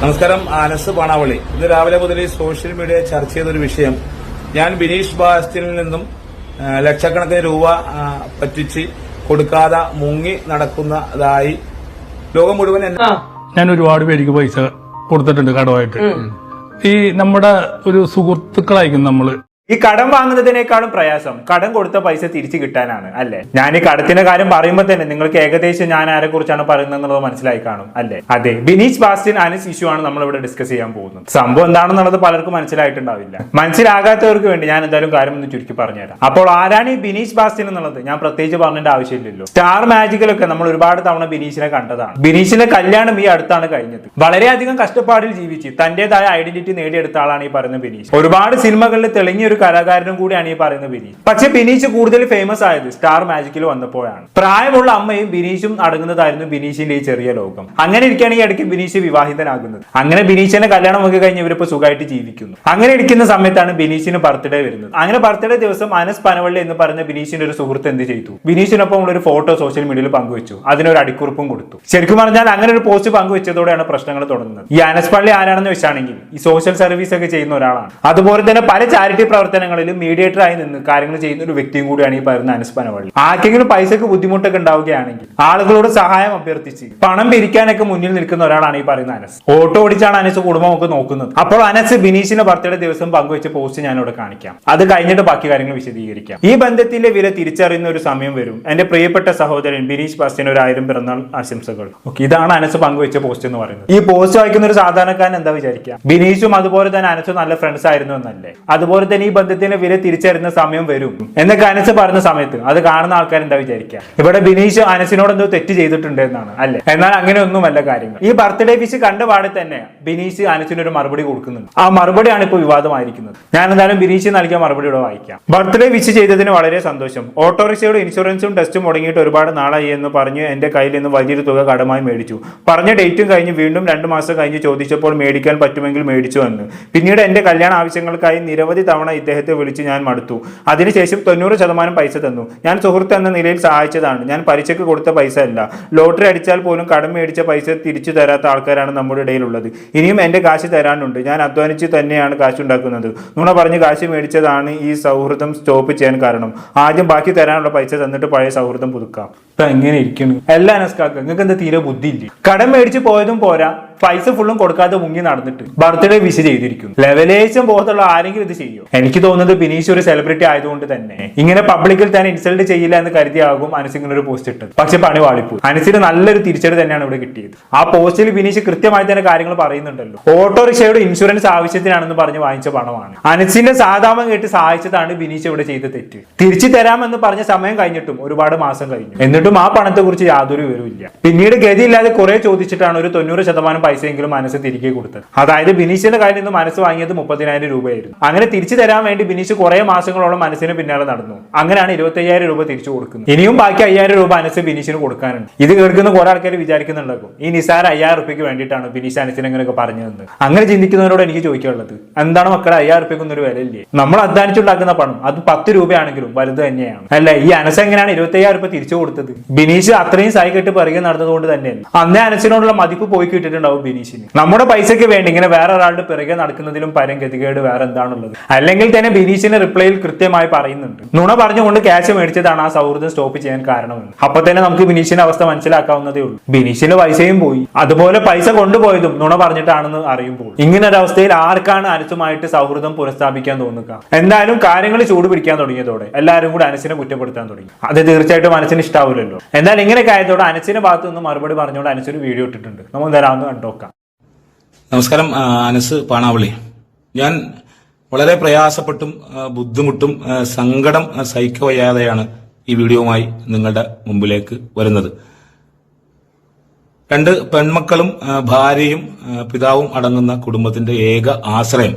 നമസ്കാരം. അനസ് പാണാവള്ളി. ഇന്ന് രാവിലെ മുതൽ സോഷ്യൽ മീഡിയ ചർച്ച ചെയ്തൊരു വിഷയം, ഞാൻ ബിനീഷ് ബാസ്റ്റിനിൽ നിന്നും ലക്ഷക്കണക്കിന് രൂപ പറ്റിച്ച് കൊടുക്കാതെ മുങ്ങി നടക്കുന്നതായി ലോകം മുഴുവൻ. ഞാൻ ഒരുപാട് പേർക്ക് പൈസ കൊടുത്തിട്ടുണ്ട് കടമായിട്ട്. ഈ നമ്മുടെ ഒരു സുഹൃത്തുക്കളായിരിക്കും നമ്മള്. ഈ കടം വാങ്ങുന്നതിനേക്കാളും പ്രയാസം കടം കൊടുത്ത പൈസ തിരിച്ചു കിട്ടാനാണ്, അല്ലെ? ഞാൻ ഈ കടത്തിന്റെ കാര്യം പറയുമ്പോൾ തന്നെ നിങ്ങൾക്ക് ഏകദേശം ഞാൻ ആരെ കുറിച്ചാണ് പറയുന്നത് എന്നുള്ളത് മനസ്സിലായി കാണും, അല്ലെ? അതെ, ബിനീഷ് ബാസ്റ്റിൻ അനസ് ഇഷ്യൂ ആണ് നമ്മൾ ഇവിടെ ഡിസ്കസ് ചെയ്യാൻ പോകുന്നത്. സംഭവം എന്താണെന്നുള്ളത് പലർക്കും മനസ്സിലായിട്ടുണ്ടാവില്ല. മനസ്സിലാകാത്തവർക്ക് വേണ്ടി ഞാൻ എന്തായാലും കാര്യം ഒന്ന് ചുരുക്കി പറഞ്ഞുതരാം. അപ്പോൾ ആരാണ് ഈ ബിനീഷ് ബാസ്റ്റിൻ എന്നുള്ളത് ഞാൻ പ്രത്യേകിച്ച് പറഞ്ഞതിന്റെ ആവശ്യമില്ലല്ലോ. സ്റ്റാർ മാജിക്കിലൊക്കെ നമ്മൾ ഒരുപാട് തവണ ബിനീഷിനെ കണ്ടതാണ്. ബിനീഷിന്റെ കല്യാണം ഈ അടുത്താണ് കഴിഞ്ഞത്. വളരെയധികം കഷ്ടപ്പാടിൽ ജീവിച്ച് തന്റേതായ ഐഡന്റിറ്റി നേടിയെടുത്ത ആളാണ് ഈ പറയുന്ന ബിനീഷ്. ഒരുപാട് സിനിമകളിൽ തെളിഞ്ഞ ഒരു കലാകാരനും കൂടിയാണ് ഈ പറയുന്ന ബിനീഷ്. പക്ഷെ ബിനീഷ് കൂടുതൽ ഫേമസ് ആയത് സ്റ്റാർ മാജിക്കിൽ വന്നപ്പോഴാണ്. പ്രായമുള്ള അമ്മയും ബിനീഷും അടങ്ങുന്നതായിരുന്നു ബിനീഷിന്റെ ഈ ചെറിയ ലോകം. അങ്ങനെ ഇരിക്കുകയാണ് ഈ ഇടയ്ക്ക് ബിനീഷ് വിവാഹിതനാകുന്നത്. അങ്ങനെ ബിനീഷിന്റെ കല്യാണം ഒക്കെ കഴിഞ്ഞ് ഇവരിപ്പോ സുഖമായിട്ട് ജീവിക്കുന്നു. അങ്ങനെ ഇരിക്കുന്ന സമയത്താണ് ബിനീഷിന് ബർത്ത്ഡേ വരുന്നത്. അങ്ങനെ ബർത്ത്ഡേ ദിവസം അനസ് പനവള്ളി എന്ന് പറയുന്ന ബിനീഷിന്റെ ഒരു സുഹൃത്ത് എന്ത് ചെയ്തു? ബിനീഷിനൊപ്പം ഒരു ഫോട്ടോ സോഷ്യൽ മീഡിയയിൽ പങ്കുവെച്ചു. അതിനൊരു അടിക്കുറിപ്പും കൊടുത്തു. ശരിക്കും പറഞ്ഞാൽ അങ്ങനെ ഒരു പോസ്റ്റ് പങ്കുവെച്ചതോടെയാണ് പ്രശ്നങ്ങൾ തുടങ്ങുന്നത്. ഈ അനസ് പള്ളി ആരാണെന്ന് വെച്ചാണെങ്കിൽ ഈ സോഷ്യൽ സർവീസ് ഒക്കെ ചെയ്യുന്ന ഒരാളാണ്. അതുപോലെ തന്നെ പല ചാരിറ്റി പ്രവർത്തനങ്ങളിലും മീഡിയേറ്റർ ആയി നിന്ന് കാര്യങ്ങൾ ചെയ്യുന്ന ഒരു വ്യക്തിയും കൂടിയാണ് ഈ പറയുന്ന അനസ് പനവള്ളി. ആർക്കെങ്കിലും പൈസക്ക് ബുദ്ധിമുട്ടൊക്കെ ഉണ്ടാവുകയാണെങ്കിൽ ആളുകളോട് സഹായം അഭ്യർത്ഥിച്ച് പണം പിരിക്കാനൊക്കെ മുന്നിൽ നിൽക്കുന്ന ഒരാളാണ് ഈ പറയുന്ന അനസ്. ഓട്ടോ ഓടിച്ചാണ് അനസ് കുടുംബമൊക്കെ നോക്കുന്നത്. അപ്പോൾ അനസ് ബിനീഷിന്റെ ബർത്ത്ഡേ ദിവസം പങ്കുവെച്ച പോസ്റ്റ് ഞാൻ ഇവിടെ കാണിക്കാം. അത് കഴിഞ്ഞിട്ട് ബാക്കി കാര്യങ്ങൾ വിശദീകരിക്കാം. ഈ ബന്ധത്തിന്റെ വില തിരിച്ചറിയുന്ന ഒരു സമയം വരും. എന്റെ പ്രിയപ്പെട്ട സഹോദരൻ ബിനീഷ് ബാസ്റ്റിന് ഒരു 1000 പിറന്നാൾ ആശംസകൾ. ഇതാണ് അനസ് പങ്കുവെച്ച പോസ്റ്റ് എന്ന് പറയുന്നത്. ഈ പോസ്റ്റ് വായിക്കുന്ന ഒരു സാധാരണക്കാരൻ എന്താ വിചാരിക്കുക? ബിനീഷും അതുപോലെ തന്നെ അനസും നല്ല ഫ്രണ്ട്സ് ആയിരുന്നു എന്നല്ലേ? അതുപോലെ തന്നെ ഈ ബന്ധത്തിന്റെ വില തിരിച്ചറിയുന്ന സമയം വരും എന്നൊക്കെ അനസ് പറഞ്ഞ സമയത്ത് അത് കാണുന്ന ആൾക്കാർ എന്താ വിചാരിക്കുക? ഇവിടെ ബിനീഷ് അനസിനോട് എന്തോ തെറ്റ് ചെയ്തിട്ടുണ്ട് എന്നാണ്, അല്ലെ? എന്നാൽ അങ്ങനെയൊന്നുമല്ല കാര്യങ്ങൾ. ഈ ബർത്ത്ഡേ വിഷ് കണ്ട പാടെ തന്നെ ബിനീഷ് അനസിന് ഒരു മറുപടി കൊടുക്കുന്നുണ്ട്. ആ മറുപടിയാണ് ഇപ്പോൾ വിവാദമായിരിക്കുന്നത്. ഞാൻ എന്തായാലും ബിനീഷ് നൽകിയ മറുപടി ഇവിടെ വായിക്കാം. ബർത്ത്ഡേ വിഷ് ചെയ്തതിന് വളരെ സന്തോഷം. ഓട്ടോറിക്ഷയുടെ ഇൻഷുറൻസും ടെസ്റ്റും മുടങ്ങിയിട്ട് ഒരുപാട് നാളായി എന്ന് പറഞ്ഞ് എന്റെ കയ്യിൽ നിന്ന് വലിയൊരു തുക കടമായി മേടിച്ചു. പറഞ്ഞ ഡേറ്റും കഴിഞ്ഞ് വീണ്ടും 2 മാസം കഴിഞ്ഞ് ചോദിച്ചപ്പോൾ മേടിക്കാൻ പറ്റുമെങ്കിൽ മേടിച്ചു എന്ന്. പിന്നീട് എന്റെ കല്യാണ ആവശ്യങ്ങൾക്കായി നിരവധി തവണ ഇദ്ദേഹത്തെ വിളിച്ച് ഞാൻ മടുത്തു. അതിനുശേഷം 90% പൈസ തന്നു. ഞാൻ സുഹൃത്ത് എന്ന നിലയിൽ സഹായിച്ചതാണ്. ഞാൻ പലിശക്ക് കൊടുത്ത പൈസ അല്ല. ലോട്ടറി അടിച്ചാൽ പോലും കടം മേടിച്ച പൈസ തിരിച്ചു തരാത്ത ആൾക്കാരാണ് നമ്മുടെ ഇടയിലുള്ളത്. ഇനിയും എന്റെ കാശ് തരാനുണ്ട്. ഞാൻ അധ്വാനിച്ച് തന്നെയാണ് കാശ് ഉണ്ടാക്കുന്നത്. നുണ പറഞ്ഞ് കാശ് മേടിച്ചതാണ് ഈ സൗഹൃദം സ്റ്റോപ്പ് ചെയ്യാൻ കാരണം. ആദ്യം ബാക്കി തരാനുള്ള പൈസ തന്നിട്ട് പഴയ സൗഹൃദം പുതുക്കാം. എങ്ങനെ ഇരിക്കുന്നു എല്ലാ അനസ്കാക്ക്? നിങ്ങൾക്ക് എന്താ തീരെ ബുദ്ധിയില്ലേ? കടം മേടിച്ച് പോയതും പോരാ, പൈസ ഫുള്ളും കൊടുക്കാതെ മുങ്ങി നടന്നിട്ട് ബർത്ത്ഡേ വിഷ് ചെയ്തിരിക്കുന്നു. ലെവലേശം ബോധമുള്ള ആരെങ്കിലും ഇത് ചെയ്യും? എനിക്ക് തോന്നുന്നത് ബിനീഷ് ഒരു സെലിബ്രിറ്റി ആയതുകൊണ്ട് തന്നെ ഇങ്ങനെ പബ്ലിക്കിൽ തന്നെ ഇൻസൾട്ട് ചെയ്യില്ല എന്ന് കരുതിയാകും അനസ് ഇങ്ങനെ ഒരു പോസ്റ്റ് ഇട്ടത്. പക്ഷെ പണി വാളിപ്പോയി. അനസിന് നല്ലൊരു തിരിച്ചടി തന്നെയാണ് ഇവിടെ കിട്ടിയത്. ആ പോസ്റ്റിൽ ബിനീഷ് കൃത്യമായി തന്നെ കാര്യങ്ങൾ പറയുന്നുണ്ടല്ലോ. ഓട്ടോറിക്ഷയുടെ ഇൻഷുറൻസ് ആവശ്യത്തിനാണെന്ന് പറഞ്ഞ് വാങ്ങിച്ച പണമാണ്. അനസിന്റെ സാധാമം കേട്ട് സഹായിച്ചതാണ് ബിനീഷ് ഇവിടെ ചെയ്ത തെറ്റ്. തിരിച്ചു തരാമെന്ന് പറഞ്ഞ സമയം കഴിഞ്ഞിട്ടും ഒരുപാട് മാസം കഴിഞ്ഞു. എന്നിട്ടും ആ പണത്തെ കുറിച്ച് യാതൊരു വിവരമില്ല. പിന്നീട് ഗതിയില്ലാതെ കുറെ ചോദിച്ചിട്ടാണ് ഒരു 90% പൈസയെങ്കിലും മനസ്സ് തിരികെ കൊടുത്തത്. അതായത് ബിനീഷിന്റെ കയ്യിൽ നിന്ന് മനസ്സ് വാങ്ങിയത് 30,000 രൂപയായിരുന്നു. അങ്ങനെ തിരിച്ചു തരാൻ വേണ്ടി ബിനീഷ് കുറെ മാസങ്ങളോളം മനസ്സിന് പിന്നാലെ നടന്നു. അങ്ങനെയാണ് 25,000 രൂപ തിരിച്ചു കൊടുക്കുന്നത്. ഇനിയും ബാക്കി 5,000 രൂപ അനസ് ബിനീഷിന് കൊടുക്കാനുണ്ട്. ഇത് കേൾക്കുന്ന കുറെ ആൾക്കാർ വിചാരിക്കുന്നുണ്ടാകും ഈ നിസാര 5,000 രൂപയ്ക്ക് വേണ്ടിയിട്ടാണ് ബിനീഷ് അനസിനെ അങ്ങനെയൊക്കെ പറഞ്ഞു തന്നത്. അങ്ങനെ ചിന്തിക്കുന്നവരോട് എനിക്ക് ചോദിക്കാനുള്ളത്, എന്താണ് മക്കളെ 5,000 രൂപയ്ക്കൊന്നും ഒരു വിലയില്ലേ? നമ്മൾ അധ്വാനിച്ചുണ്ടാക്കുന്ന പണം അത് 10 രൂപയാണെങ്കിലും വലുത് തന്നെയാണ്, അല്ലെ? ഈ അനസ് എങ്ങനെയാണ് 25,000 രൂപ തിരിച്ചു കൊടുത്തത്? ബിനീഷ് അത്രയും സായി കെട്ട് പിറകെ നടന്നതുകൊണ്ട് തന്നെയാണ്. അന്നേ അനസിനോടുള്ള മതിപ്പ് പോയി കിട്ടിയിട്ടുണ്ടാവും ബിനീഷിന്. നമ്മുടെ പൈസയ്ക്ക് വേണ്ടി ഇങ്ങനെ വേറെ ഒരാളുടെ പിറകെ നടക്കുന്നതിലും പരം ഗതികേട് വേറെ എന്താണുള്ളത്? അല്ലെങ്കിൽ തന്നെ ബിനീഷിന്റെ റിപ്ലൈയിൽ കൃത്യമായി പറയുന്നുണ്ട്, നുണ പറഞ്ഞുകൊണ്ട് ക്യാഷ് മേടിച്ചതാണ് ആ സൗഹൃദം സ്റ്റോപ്പ് ചെയ്യാൻ കാരണമെന്ന്. അപ്പൊ തന്നെ നമുക്ക് ബിനീഷിന്റെ അവസ്ഥ മനസ്സിലാക്കാവുന്നതേ ഉള്ളൂ. ബിനീഷിന്റെ പൈസയും പോയി, അതുപോലെ പൈസ കൊണ്ടുപോയതും നുണ പറഞ്ഞിട്ടാണെന്ന് അറിയുമ്പോൾ ഇങ്ങനെ ഒരു അവസ്ഥയിൽ ആർക്കാണ് അനസുമായിട്ട് സൗഹൃദം പുനഃസ്ഥാപിക്കാൻ തോന്നുക? എന്തായാലും കാര്യങ്ങൾ ചൂട് പിടിക്കാൻ തുടങ്ങിയതോടെ എല്ലാവരും കൂടി അനസിനെ കുറ്റപ്പെടുത്താൻ തുടങ്ങി. അത് തീർച്ചയായിട്ടും അനസിന് ഇഷ്ടാവില്ലല്ലോ. എന്തായാലും ഇങ്ങനെയൊക്കെ ആയതോടെ അനസിന്റെ ഭാഗത്ത് നിന്ന് മറുപടി പറഞ്ഞുകൊണ്ട് അനസൊരു വീഡിയോ ഇട്ടിട്ടുണ്ട്. നമുക്ക് തരാമെന്ന് കണ്ടോക്കാം. നമസ്കാരം. അനസ് പാണാവള്ളി. ഞാൻ വളരെ പ്രയാസപ്പെട്ടും ബുദ്ധിമുട്ടും സങ്കടം സഹിക്കവയ്യാതെയാണ് ഈ വീഡിയോയുമായി നിങ്ങളുടെ മുമ്പിലേക്ക് വരുന്നത്. 2 പെൺമക്കളും ഭാര്യയും പിതാവും അടങ്ങുന്ന കുടുംബത്തിന്റെ ഏക ആശ്രയം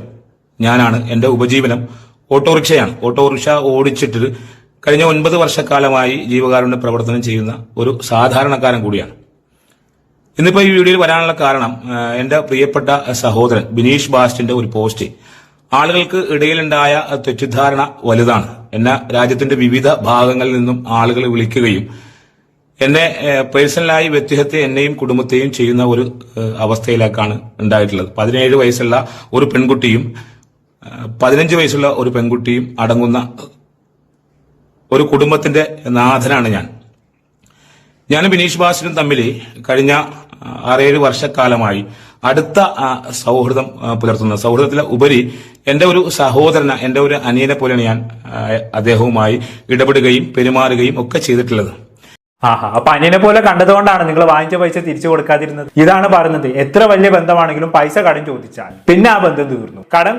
ഞാനാണ്. എന്റെ ഉപജീവനം ഓട്ടോറിക്ഷയാണ്. ഓട്ടോറിക്ഷ ഓടിച്ചിട്ട് കഴിഞ്ഞ 9 വർഷക്കാലമായി ജീവകാരുണ്യ പ്രവർത്തനം ചെയ്യുന്ന ഒരു സാധാരണക്കാരൻ കൂടിയാണ്. ഇന്നിപ്പോ ഈ വീഡിയോയിൽ വരാനുള്ള കാരണം എന്റെ പ്രിയപ്പെട്ട സഹോദരൻ ബിനീഷ് ബാസ്റ്റിന്റെ ഒരു പോസ്റ്റ് ആളുകൾക്ക് ഇടയിലുണ്ടായ തെറ്റിദ്ധാരണ വലുതാണ്. എന്നെ രാജ്യത്തിന്റെ വിവിധ ഭാഗങ്ങളിൽ നിന്നും ആളുകൾ വിളിക്കുകയും എന്നെ പേഴ്സണലായി വ്യക്തിഹത്യ എന്നെയും കുടുംബത്തെയും ചെയ്യുന്ന ഒരു അവസ്ഥയിലേക്കാണ് ഉണ്ടായിട്ടുള്ളത്. 17 വയസ്സുള്ള ഒരു പെൺകുട്ടിയും 15 വയസ്സുള്ള ഒരു പെൺകുട്ടിയും അടങ്ങുന്ന ഒരു കുടുംബത്തിന്റെ നാഥനാണ് ഞാനും ബിനീഷ് ബാസിനും തമ്മിൽ കഴിഞ്ഞ 6-7 വർഷക്കാലമായി അടുത്ത സൗഹൃദം പുലർത്തുന്ന സൗഹൃദത്തിലെ ഉപരി എന്റെ ഒരു സഹോദരന, എന്റെ ഒരു അനിയനെ പോലെയാണ് ഞാൻ അദ്ദേഹവുമായി ഇടപെടുകയും പെരുമാറുകയും ഒക്കെ ചെയ്തിട്ടുള്ളത്. ആഹാ, അപ്പൊ അനിയനെ പോലെ കണ്ടതുകൊണ്ടാണ് നിങ്ങൾ വാങ്ങിച്ച പൈസ തിരിച്ചു കൊടുക്കാതിരുന്നത്. ഇതാണ് പറയുന്നത്, എത്ര വലിയ ബന്ധമാണെങ്കിലും പൈസ കടം ചോദിച്ചാൽ പിന്നെ ആ ബന്ധം തീർന്നു. കടം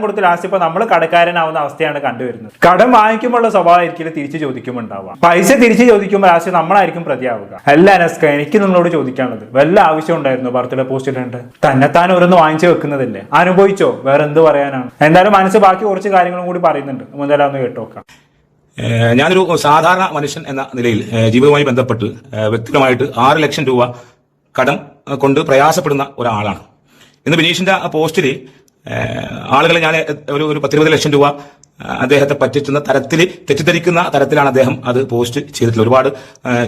കൊടുത്ത് ലാസ്റ്റ് ഇപ്പൊ നമ്മൾ കടക്കാരനാവുന്ന അവസ്ഥയാണ് കണ്ടുവരുന്നത്. കടം വാങ്ങിക്കുമ്പോഴുള്ള സ്വഭാവം ആയിരിക്കും തിരിച്ചു ചോദിക്കുമ്പോൾ ഉണ്ടാവുക. പൈസ തിരിച്ചു ചോദിക്കുമ്പോൾ ലാസ്റ്റ് നമ്മളായിരിക്കും പ്രതിയാവുക. അല്ല അനസ്ക, എനിക്ക് നിങ്ങളോട് ചോദിക്കാനുള്ളത്, വല്ല ആവശ്യം ഉണ്ടായിരുന്നു ബർത്ത്ഡേ പോസ്റ്റ് ഇടേണ്ട? തന്നെത്താൻ ഓരോന്ന് വാങ്ങിച്ചു വെക്കുന്നതല്ലേ, അനുഭവിച്ചോ? വേറെ എന്ത് പറയാനാണ്? എന്തായാലും മനസ്സ് ബാക്കി കുറച്ച് കാര്യങ്ങളും കൂടി പറയുന്നുണ്ട്, എന്തായാലും ഒന്ന് കേട്ടോക്കാം. ഞാനൊരു സാധാരണ മനുഷ്യൻ എന്ന നിലയിൽ ജീവിതവുമായി ബന്ധപ്പെട്ട് വ്യക്തിപരമായിട്ട് 6 ലക്ഷം രൂപ കടം കൊണ്ട് പ്രയാസപ്പെടുന്ന ഒരാളാണ്. ഇന്ന് ബിനീഷിന്റെ പോസ്റ്റിൽ ആളുകളെ ഞാൻ ഒരു 10-20 ലക്ഷം രൂപ അദ്ദേഹത്തെ പറ്റിച്ചുന്ന തരത്തിൽ, തെറ്റിദ്ധരിക്കുന്ന തരത്തിലാണ് അദ്ദേഹം അത് പോസ്റ്റ് ചെയ്തിട്ടുള്ളത്. ഒരുപാട്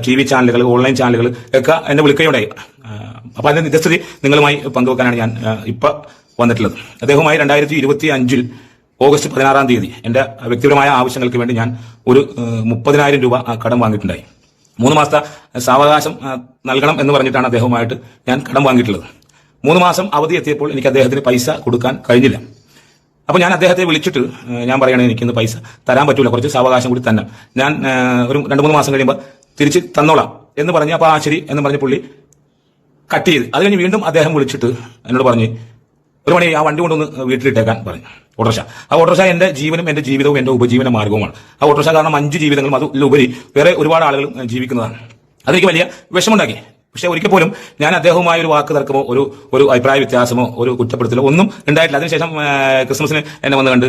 TV ചാനലുകൾ, ഓൺലൈൻ ചാനലുകൾ ഒക്കെ എന്നെ വിളിക്കുകയുണ്ടായി. അപ്പൊ അതിന്റെ നിജസ്ഥിതി നിങ്ങളുമായി പങ്കുവെക്കാനാണ് ഞാൻ ഇപ്പൊ വന്നിട്ടുള്ളത്. അദ്ദേഹവുമായി 2025 ഓഗസ്റ്റ് 16-ാം തീയതി എന്റെ വ്യക്തിപരമായ ആവശ്യങ്ങൾക്ക് വേണ്ടി ഞാൻ ഒരു 30,000 രൂപ കടം വാങ്ങിയിട്ടുണ്ടായി. 3 മാസത്തെ സാവകാശം നൽകണം എന്ന് പറഞ്ഞിട്ടാണ് അദ്ദേഹവുമായിട്ട് ഞാൻ കടം വാങ്ങിയിട്ടുള്ളത്. 3 മാസം അവധി എത്തിയപ്പോൾ എനിക്ക് അദ്ദേഹത്തിന് പൈസ കൊടുക്കാൻ കഴിഞ്ഞില്ല. അപ്പൊ ഞാൻ അദ്ദേഹത്തെ വിളിച്ചിട്ട് ഞാൻ പറയുകയാണെങ്കിൽ എനിക്കിന്ന് പൈസ തരാൻ പറ്റൂല, കുറച്ച് സാവകാശം കൂടി തന്നെ, ഞാൻ ഒരു 2-3 മാസം കഴിയുമ്പോൾ തിരിച്ച് തന്നോളാം എന്ന് പറഞ്ഞ്, അപ്പൊ ശരി എന്ന് പറഞ്ഞ പുള്ളി കട്ട് ചെയ്ത്. അത് കഴിഞ്ഞ് വീണ്ടും അദ്ദേഹം വിളിച്ചിട്ട് എന്നോട് പറഞ്ഞ് 1 മണി ആ വണ്ടി കൊണ്ടൊന്ന് വീട്ടിലിട്ടേക്കാൻ പറഞ്ഞു. ഓട്ടോറിക്ഷ, ആ ഓട്ടോറിക്ഷ എന്റെ ജീവനും എന്റെ ജീവിതവും എന്റെ ഉപജീവന മാർഗവുമാണ്. ആ ഓട്ടോറിക്ഷ കാരണം 5 ജീവിതങ്ങളും അതിലുപരി വേറെ ഒരുപാട് ആളുകളും ജീവിക്കുന്നതാണ്. അതെനിക്ക് വലിയ വിഷമുണ്ടാക്കി. പക്ഷെ ഒരിക്കൽ പോലും ഞാൻ അദ്ദേഹവുമായി ഒരു വാക്ക് തർക്കമോ ഒരു അഭിപ്രായ വ്യത്യാസമോ ഒരു കുറ്റപ്പെടുത്തലോ ഒന്നും ഉണ്ടായിട്ടില്ല. അതിനുശേഷം ക്രിസ്മസിന് എന്നെ വന്ന് കണ്ട്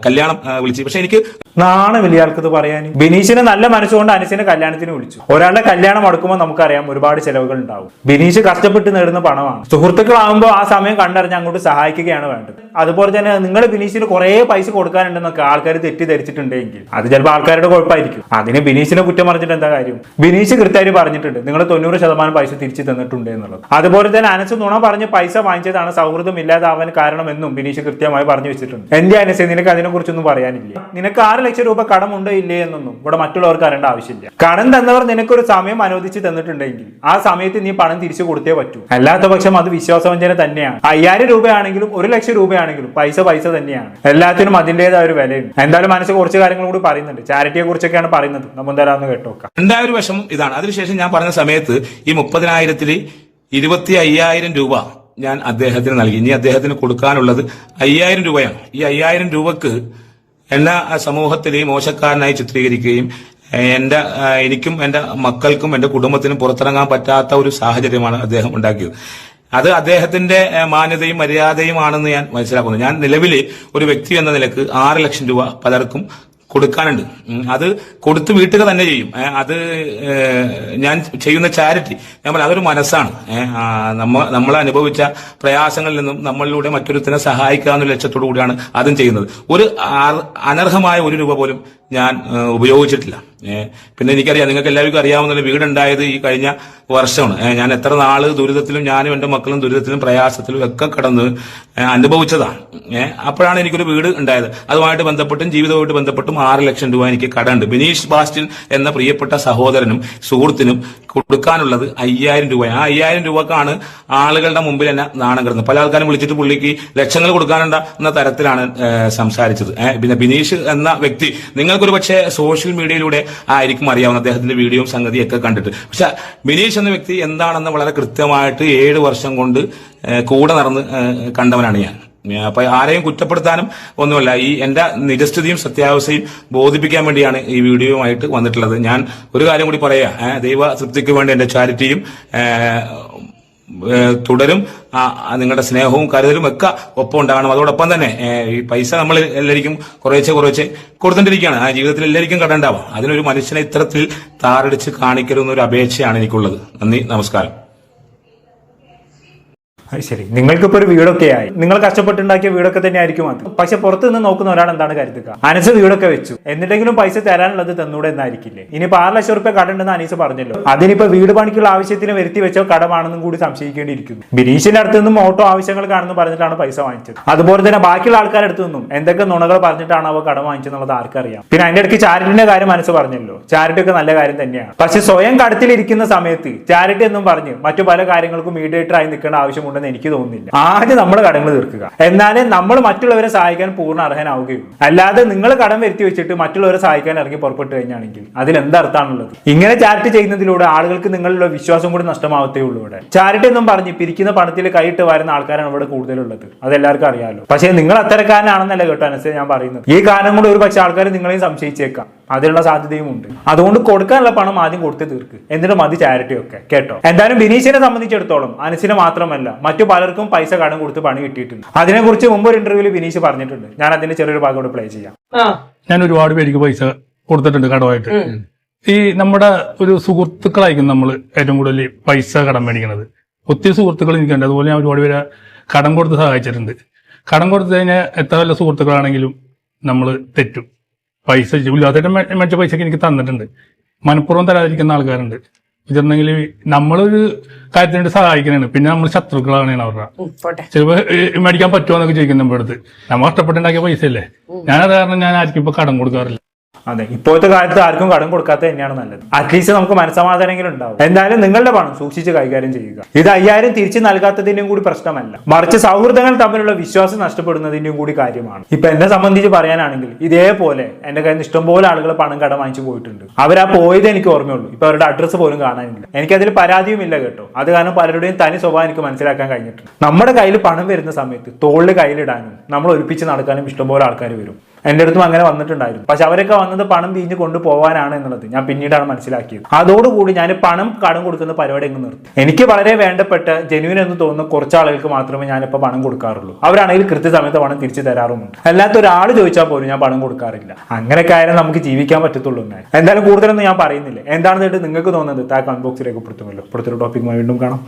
കല്യാണം വിളിച്ചു. പക്ഷെ എനിക്ക് നാണം വലിയ ആൾക്കത് പറയാൻ. ബിനീഷിന് നല്ല മനസ്സുകൊണ്ട് അനസിനെ കല്യാണത്തിന് വിളിച്ചു. ഒരാളുടെ കല്യാണം മുടക്കുമ്പോൾ നമുക്കറിയാം ഒരുപാട് ചെലവുകൾ ഉണ്ടാവും. ബിനീഷ് കഷ്ടപ്പെട്ട് നേടുന്ന പണമാണ്. സുഹൃത്തുക്കളാകുമ്പോൾ ആ സമയം കണ്ടറിഞ്ഞ് അങ്ങോട്ട് സഹായിക്കുകയാണ് വേണ്ടത്. അതുപോലെ തന്നെ നിങ്ങൾ ബിനീഷിന് കുറെ പൈസ കൊടുക്കാനുണ്ടെന്നൊക്കെ ആൾക്കാർ തെറ്റിദ്ധരിച്ചിട്ടുണ്ടെങ്കിൽ അത് ചിലപ്പോൾ ആൾക്കാരുടെ കുഴപ്പമായിരിക്കും. അതിന് ബിനീഷിനെ കുറ്റം പറഞ്ഞിട്ട് എന്താ കാര്യം? ബിനീഷ് കൃത്യമായിട്ട് പറഞ്ഞിട്ടുണ്ട് നിങ്ങൾ 90% പൈസ തിരിച്ചു തന്നിട്ടുണ്ട് എന്നുള്ളത്. അതുപോലെ തന്നെ അനസ് നുണ പറഞ്ഞ് പൈസ വാങ്ങിച്ചതാണ് സൗഹൃദം ഇല്ലാതാവാൻ കാരണമെന്നും ബിനീഷ് കൃത്യമായി പറഞ്ഞു വെച്ചിട്ടുണ്ട്. എന്റെ അനസ്, നിനക്ക് അതിനെ കുറിച്ചൊന്നും പറയാനില്ല. നിനക്ക് 6 ലക്ഷം രൂപ കടമുണ്ടോ ഇല്ലേ എന്നൊന്നും ഇവിടെ മറ്റുള്ളവർക്ക് അറിയേണ്ട ആവശ്യമില്ല. കടം തന്നവർ നിനക്കൊരു സമയം അനുവദിച്ച് തന്നിട്ടുണ്ടെങ്കിൽ ആ സമയത്ത് നീ പണം തിരിച്ചു കൊടുത്തേ പറ്റൂ. അല്ലാത്ത പക്ഷം അത് വിശ്വാസവഞ്ചന തന്നെയാണ്. 5000 രൂപയാണെങ്കിലും 1 ലക്ഷം രൂപയാണെങ്കിലും പൈസ തന്നെയാണ്. എല്ലാത്തിനും അതിൻ്റെതായ ഒരു വിലയുണ്ട്. എന്തായാലും മനസ്സ് കുറച്ച് കാര്യങ്ങൾ കൂടി പറയുന്നുണ്ട്. ചാരിറ്റിയെ കുറിച്ചൊക്കെയാണ് പറയുന്നത്. നമ്മൾ എന്തായാലും കേട്ടോക്കാം. ഉണ്ടായ ഒരു വിഷമം ഇതാണ്. അതിനുശേഷം ഞാൻ പറഞ്ഞ സമയത്ത് ഈ 30,000-ൽ 25,000 രൂപ ഞാൻ അദ്ദേഹത്തിന് നൽകി. ഇനി അദ്ദേഹത്തിന് കൊടുക്കാനുള്ളത് 5,000 രൂപയാണ്. ഈ 5,000 രൂപക്ക് എന്നെ സമൂഹത്തിൽ മോശക്കാരനായി ചിത്രീകരിക്കുകയും എനിക്കും എന്റെ മക്കൾക്കും എന്റെ കുടുംബത്തിനും പുറത്തിറങ്ങാൻ പറ്റാത്ത ഒരു സാഹചര്യമാണ് അദ്ദേഹം ഉണ്ടാക്കിയത്. അത് അദ്ദേഹത്തിന്റെ മാന്യതയും മര്യാദയുമാണെന്ന് ഞാൻ മനസ്സിലാക്കുന്നു. ഞാൻ നിലവിൽ ഒരു വ്യക്തി എന്ന നിലക്ക് 6 ലക്ഷം രൂപ പലർക്കും കൊടുക്കാനുണ്ട്. അത് കൊടുത്ത് വീട്ടുക തന്നെ ചെയ്യും. അത് ഞാൻ ചെയ്യുന്ന ചാരിറ്റി, ഞാൻ അതൊരു മനസ്സാണ്. നമ്മൾ അനുഭവിച്ച പ്രയാസങ്ങളിൽ നിന്നും നമ്മളിലൂടെ മറ്റൊരുത്തിനെ സഹായിക്കുക എന്ന ലക്ഷ്യത്തോടു കൂടിയാണ് അതും ചെയ്യുന്നത്. ഒരു അനർഹമായ 1 രൂപ പോലും ഞാൻ ഉപയോഗിച്ചിട്ടില്ല. പിന്നെ എനിക്കറിയാം, നിങ്ങൾക്ക് എല്ലാവർക്കും അറിയാവുന്ന വീടുണ്ടായത് ഈ കഴിഞ്ഞ വർഷമാണ്. ഞാൻ എത്ര നാള് ദുരിതത്തിലും, ഞാനും എന്റെ മക്കളും ദുരിതത്തിലും പ്രയാസത്തിലും ഒക്കെ കടന്ന് അനുഭവിച്ചതാണ്. അപ്പോഴാണ് എനിക്കൊരു വീട് ഉണ്ടായത്. അതുമായിട്ട് ബന്ധപ്പെട്ടും ജീവിതവുമായിട്ട് ബന്ധപ്പെട്ടും 6 ലക്ഷം രൂപ എനിക്ക് കടമുണ്ട്. ബിനീഷ് ബാസ്റ്റിൻ എന്ന പ്രിയപ്പെട്ട സഹോദരനും സുഹൃത്തിനും കൊടുക്കാനുള്ളത് 5,000 രൂപയാണ്. ആ 5,000 രൂപക്കാണ് ആളുകളുടെ മുമ്പിൽ എന്നെ നാണം കിടന്നത്. പല ആൾക്കാരും വിളിച്ചിട്ട് പുള്ളിക്ക് ലക്ഷങ്ങൾ കൊടുക്കാനുണ്ട എന്ന തരത്തിലാണ് സംസാരിച്ചത്. പിന്നെ ബിനീഷ് എന്ന വ്യക്തി നിങ്ങൾക്കൊരു പക്ഷേ സോഷ്യൽ മീഡിയയിലൂടെ ആയിരിക്കും അറിയാവുന്ന അദ്ദേഹത്തിന്റെ വീഡിയോയും സംഗതിയൊക്കെ കണ്ടിട്ട്. പക്ഷെ ബിനീഷ് എന്ന വ്യക്തി എന്താണെന്ന് വളരെ കൃത്യമായിട്ട് 7 വർഷം കൊണ്ട് കൂടെ നടന്ന് കണ്ടവനാണ് ഞാൻ. അപ്പൊ ആരെയും കുറ്റപ്പെടുത്താനും ഒന്നുമല്ല, ഈ എന്റെ നിജസ്ഥിതിയും സത്യാവസ്ഥയും ബോധിപ്പിക്കാൻ വേണ്ടിയാണ് ഈ വീഡിയോയുമായിട്ട് വന്നിട്ടുള്ളത്. ഞാൻ ഒരു കാര്യം കൂടി പറയാ, ദൈവ തൃപ്തിക്ക് വേണ്ടി എന്റെ ചാരിറ്റിയും തുടരും. നിങ്ങളുടെ സ്നേഹവും കരുതലും ഒക്കെ ഒപ്പം ഉണ്ടാകണം. അതോടൊപ്പം തന്നെ ഈ പൈസ നമ്മൾ എല്ലാവർക്കും കുറേശ്ശെ കൊടുത്തിട്ടിരിക്കുകയാണ്. ജീവിതത്തിൽ എല്ലാവർക്കും കടണ്ടാവാം. അതിനൊരു മനുഷ്യനെ ഇത്തരത്തിൽ താറടിച്ച് കാണിക്കരുതെന്നൊരു അപേക്ഷയാണ് എനിക്കുള്ളത്. നന്ദി, നമസ്കാരം. അത് ശരി, നിങ്ങൾക്കിപ്പോ ഒരു വീടൊക്കെ ആയി, നിങ്ങൾ കഷ്ടപ്പെട്ടുണ്ടാക്കിയ വീടൊക്കെ തന്നെ ആയിരിക്കും അത്. പക്ഷെ പുറത്ത് നിന്ന് നോക്കുന്ന ഒരാൾ എന്താണ് കരുതുക, അനസ് വീടൊക്കെ വെച്ചു എന്നിട്ടെങ്കിലും പൈസ തരാനുള്ളത് തന്നൂടെ എന്നായിരിക്കില്ലേ? ഇനിയിപ്പോ 6 ലക്ഷം റുപ്യ കടമുണ്ടെന്ന് അനീസ് പറഞ്ഞല്ലോ, അതിനിപ്പോ വീട് പണിക്കുള്ള ആവശ്യത്തിന് വരുത്തി വെച്ചോ കടമാണെന്നും കൂടി സംശയിക്കേണ്ടിയിരിക്കുന്നു. ബിനീഷിന്റെ അടുത്ത് നിന്നും ഓട്ടോ ആവശ്യങ്ങൾ കാണുന്നു പറഞ്ഞിട്ടാണ് പൈസ വാങ്ങിച്ചത്. അതുപോലെ തന്നെ ബാക്കിയുള്ള ആൾക്കാരുടെ അടുത്ത് നിന്നും എന്തൊക്കെ നുണകൾ പറഞ്ഞിട്ടാണ് അവ കടം വാങ്ങിച്ചെന്നുള്ളത് ആർക്കറിയാം. പിന്നെ അതിന്റെ ഇടയ്ക്ക് ചാരിറ്റിന്റെ കാര്യം മനസ്സ് പറഞ്ഞല്ലോ, ചാരിറ്റി ഒക്കെ നല്ല കാര്യം തന്നെയാണ്. പക്ഷെ സ്വയം കടത്തിലിരിക്കുന്ന സമയത്ത് ചാരിറ്റി എന്നും പറഞ്ഞ് മറ്റു പല കാര്യങ്ങൾക്കും മീഡിയേറ്റർ ആയി നിൽക്കേണ്ട ആവശ്യമുണ്ടെന്ന് എനിക്ക് തോന്നുന്നില്ല. ആദ്യം നമ്മുടെ കടങ്ങൾ തീർക്കുക, എന്നാലേ നമ്മൾ മറ്റുള്ളവരെ സഹായിക്കാൻ പൂർണ്ണ അർഹനാവുകയുള്ളൂ. അല്ലാതെ നിങ്ങൾ കടം വരുത്തി വെച്ചിട്ട് മറ്റുള്ളവരെ സഹായിക്കാൻ ഇറങ്ങി പുറപ്പെട്ടു കഴിഞ്ഞാണെങ്കിൽ അതിൽ എന്തർത്ഥമാണുള്ളത്? ഇങ്ങനെ ചാരിറ്റി ചെയ്യുന്നതിലൂടെ ആളുകൾക്ക് നിങ്ങളുടെ വിശ്വാസം കൂടി നഷ്ടമാവത്തേ ഉള്ളൂ. ഇവിടെ ചാരിറ്റി എന്നും പറഞ്ഞ് പിരിക്കുന്ന പണത്തിൽ കൈയിട്ട് വരുന്ന ആൾക്കാരാണ് ഇവിടെ കൂടുതലുള്ളത്, അതെല്ലാവർക്കും അറിയാലോ. പക്ഷേ നിങ്ങൾ അത്തരക്കാരനാണെന്നല്ല കേട്ടോ അനുസരിച്ച് ഞാൻ പറയുന്നത്. ഈ കാരണം കൊണ്ട് ഒരു പക്ഷേ ആൾക്കാർ നിങ്ങളെയും സംശയിച്ചേക്കാം, അതിനുള്ള സാധ്യതയും ഉണ്ട്. അതുകൊണ്ട് കൊടുക്കാനുള്ള പണം ആദ്യം കൊടുത്ത് തീർക്ക്, എന്നിട്ട് മതി ചാരിറ്റി ഒക്കെ, കേട്ടോ. എന്തായാലും ബിനീഷിനെ സംബന്ധിച്ചിടത്തോളം അനുസിനെ മാത്രമല്ല മറ്റു പലർക്കും പൈസ കടം കൊടുത്ത് പണി കിട്ടിയിട്ടുണ്ട്. അതിനെക്കുറിച്ച് മുമ്പ് ഒരു ഇന്റർവ്യൂവിൽ ബിനീഷ് പറഞ്ഞിട്ടുണ്ട്. ഞാൻ അതിന്റെ ചെറിയൊരു ഭാഗം കൂടെ പ്ലേ ചെയ്യാം. ഞാൻ ഒരുപാട് പേർക്ക് പൈസ കൊടുത്തിട്ടുണ്ട് കടമായിട്ട്. ഈ നമ്മുടെ ഒരു സുഹൃത്തുക്കളായിരിക്കും നമ്മൾ ഏറ്റവും കൂടുതൽ പൈസ കടം മേടിക്കുന്നത്. ഒത്തിരി സുഹൃത്തുക്കൾ എനിക്കുണ്ട്, അതുപോലെ ഞാൻ ഒരുപാട് പേരെ കടം കൊടുത്ത് സഹായിച്ചിട്ടുണ്ട്. കടം കൊടുത്തു കഴിഞ്ഞാൽ എത്ര വല്ല സുഹൃത്തുക്കളാണെങ്കിലും നമ്മൾ തെറ്റും. പൈസ ഇല്ലാത്ത മേടിച്ച പൈസക്ക് എനിക്ക് തന്നിട്ടുണ്ട്. മനഃപൂർവ്വം തരാതിരിക്കുന്ന ആൾക്കാരുണ്ട്. ഇതുണ്ടെങ്കിൽ നമ്മളൊരു കാര്യത്തിനായിട്ട് സഹായിക്കണേണ്, പിന്നെ നമ്മൾ ശത്രുക്കളാണ് അവരുടെ. ചിലപ്പോ മേടിക്കാൻ പറ്റുമോ എന്നൊക്കെ ചോദിക്കും നമ്മുടെ അടുത്ത്. നമ്മൾ കഷ്ടപ്പെട്ടുണ്ടാക്കിയ പൈസ അല്ലേ. ഞാനത് കാരണം ഞാൻ ആർക്കും ഇപ്പൊ കടം കൊടുക്കാറില്ല. അതെ, ഇപ്പോഴത്തെ കാലത്ത് ആർക്കും കടം കൊടുക്കാത്ത തന്നെയാണ് നല്ലത്. അറ്റ്ലീസ്റ്റ് നമുക്ക് മനസ്സമാധാനമെങ്കിലും ഉണ്ടാവും. എന്തായാലും നിങ്ങളുടെ പണം സൂക്ഷിച്ച് കൈകാര്യം ചെയ്യുക. ഇത് 5000 തിരിച്ചു നൽകാത്തതിന്റെയും കൂടി പ്രശ്നമല്ല, മറിച്ച് സൗഹൃദങ്ങൾ തമ്മിലുള്ള വിശ്വാസം നഷ്ടപ്പെടുന്നതിന്റെയും കൂടി കാര്യമാണ്. ഇപ്പൊ എന്നെ സംബന്ധിച്ച് പറയാനാണെങ്കിൽ ഇതേപോലെ എന്റെ കയ്യിൽ നിന്ന് ഇഷ്ടംപോലെ ആളുകൾ പണം കടം വാങ്ങിച്ചു പോയിട്ടുണ്ട്. അവരാ പോയത് എനിക്ക് ഓർമ്മയുള്ളൂ, ഇപ്പൊ അവരുടെ അഡ്രസ്സ് പോലും കാണാനില്ല. എനിക്കതിൽ പരാതിയും ഇല്ല കേട്ടോ. അത് കാരണം പലരുടെയും തനി സ്വഭാവം എനിക്ക് മനസ്സിലാക്കാൻ കഴിഞ്ഞിട്ടുണ്ട്. നമ്മുടെ കയ്യിൽ പണം വരുന്ന സമയത്ത് തോളിൽ കയ്യിലിടാനും നമ്മൾ ഒലിപ്പിച്ച് നടക്കാനും ഇഷ്ടംപോലെ ആൾക്കാർ വരും. എന്റെ അടുത്തും അങ്ങനെ വന്നിട്ടുണ്ടായിരുന്നു. പക്ഷെ അവരൊക്കെ വന്നത് പണം വീഞ്ഞ് കൊണ്ടുപോകാനാണ് എന്നുള്ളത് ഞാൻ പിന്നീടാണ് മനസ്സിലാക്കിയത്. അതോടുകൂടി ഞാൻ പണം കടം കൊടുക്കുന്ന പരിപാടി അങ്ങ് നിർത്തി. എനിക്ക് വളരെ വേണ്ടപ്പെട്ട ജെന്യൂൻ എന്ന് തോന്നുന്ന കുറച്ച് ആളുകൾക്ക് മാത്രമേ ഞാനിപ്പോൾ പണം കൊടുക്കാറുള്ളൂ. അവരാണെങ്കിൽ കൃത്യസമയത്ത് പണം തിരിച്ചു തരാറുമുണ്ട്. അല്ലാത്ത ഒരാൾ ചോദിച്ചാൽ പോലും ഞാൻ പണം കൊടുക്കാറില്ല. അങ്ങനെയൊക്കെ ആയാലും നമുക്ക് ജീവിക്കാൻ പറ്റത്തുള്ളൂ. എന്തായാലും കൂടുതലൊന്നും ഞാൻ പറയുന്നില്ല. എന്താണെന്ന് നിങ്ങൾക്ക് തോന്നുന്നത് താഴെ കമന്റ് ബോക്സിൽ രേഖപ്പെടുത്തുമല്ലോ. അടുത്തൊരു ടോപ്പിക്കുമായി വീണ്ടും കാണാം.